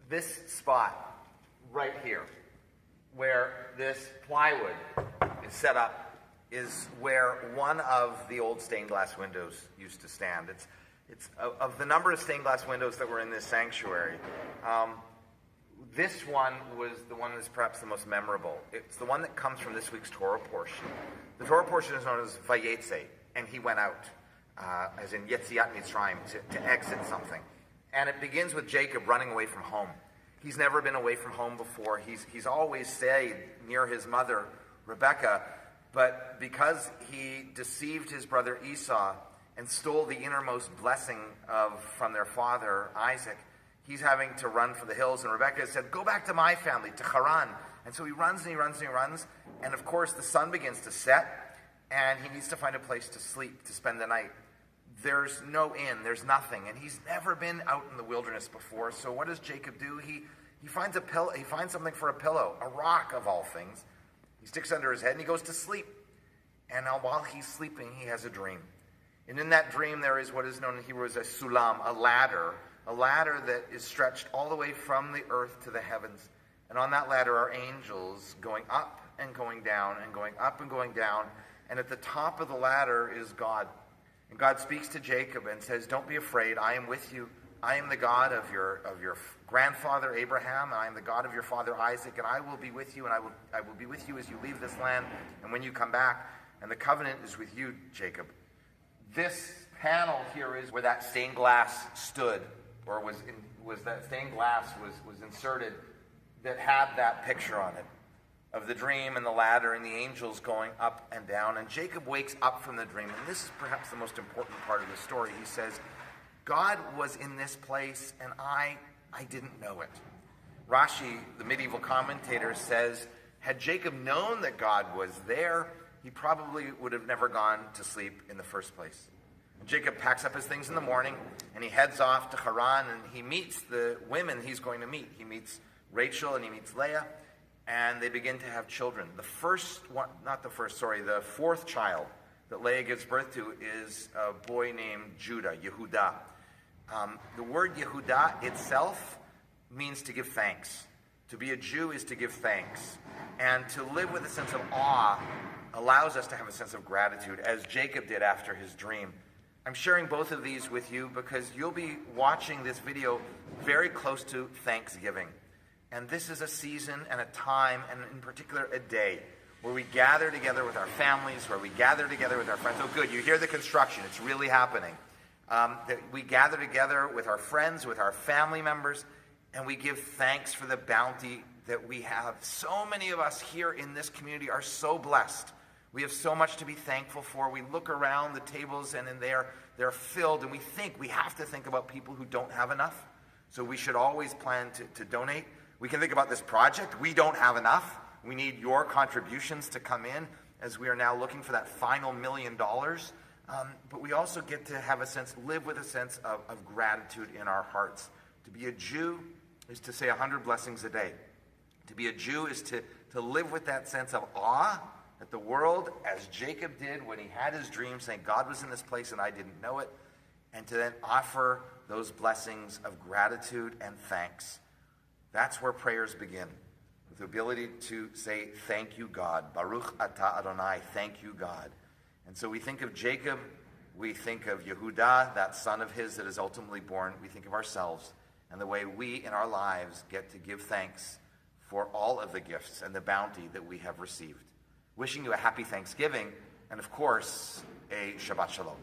this spot right here, where this plywood is set up, is where one of the old stained glass windows used to stand. It's of the number of stained glass windows that were in this sanctuary. This one was the one that's perhaps the most memorable. It's the one that comes from this week's Torah portion. The Torah portion is known as Vayeitzei, and he went out, as in Yetziat Mitzrayim, to exit something. And it begins with Jacob running away from home. He's never been away from home before. He's always stayed near his mother, Rebekah, but because he deceived his brother Esau and stole the innermost blessing from their father, Isaac, he's having to run for the hills. And Rebekah said, go back to my family, to Haran. And so he runs and he runs and he runs. And of course, the sun begins to set, and he needs to find a place to sleep, to spend the night. There's no inn, there's nothing, and he's never been out in the wilderness before. So what does Jacob do? He finds a pillow. He finds something for a pillow, a rock of all things. He sticks under his head and he goes to sleep. And now while he's sleeping, he has a dream. And in that dream, there is what is known in Hebrew as a sulam, a ladder that is stretched all the way from the earth to the heavens. And on that ladder are angels going up and going down and going up and going down. And at the top of the ladder is God. And God speaks to Jacob and says, don't be afraid, I am with you. I am the God of your grandfather Abraham, and I am the God of your father Isaac, and I will be with you, and I will be with you as you leave this land, and when you come back, and the covenant is with you, Jacob. This panel here is where that stained glass stood, or was that stained glass was inserted that had that picture on it of the dream and the ladder and the angels going up and down. And Jacob wakes up from the dream, and this is perhaps the most important part of the story. He says, God was in this place, and I didn't know it. Rashi, the medieval commentator, says, had Jacob known that God was there, he probably would have never gone to sleep in the first place. And Jacob packs up his things in the morning, and he heads off to Haran, and he meets the women he's going to meet. He meets Rachel, and he meets Leah, and they begin to have children. The fourth child that Leah gives birth to is a boy named Judah, Yehudah. The word Yehudah itself means to give thanks. To be a Jew is to give thanks. And to live with a sense of awe allows us to have a sense of gratitude, as Jacob did after his dream. I'm sharing both of these with you because you'll be watching this video very close to Thanksgiving. And this is a season and a time, and in particular a day, where we gather together with our families, where we gather together with our friends. Oh good, you hear the construction, it's really happening. That we gather together with our friends, with our family members, and we give thanks for the bounty that we have. So many of us here in this community are so blessed. We have so much to be thankful for. We look around the tables, and in there, they're filled, and we have to think about people who don't have enough. So we should always plan to donate. We can think about this project. We don't have enough. We need your contributions to come in, as we are now looking for that final $1 million. But we also get to have live with a sense of gratitude in our hearts. To be a Jew is to say 100 blessings a day. To be a Jew is to live with that sense of awe at the world, as Jacob did when he had his dream, saying, God was in this place and I didn't know it. And to then offer those blessings of gratitude and thanks. That's where prayers begin. With the ability to say, thank you, God. Baruch atah Adonai, thank you, God. And so we think of Jacob, we think of Yehudah, that son of his that is ultimately born. We think of ourselves and the way we in our lives get to give thanks for all of the gifts and the bounty that we have received. Wishing you a happy Thanksgiving, and of course, a Shabbat Shalom.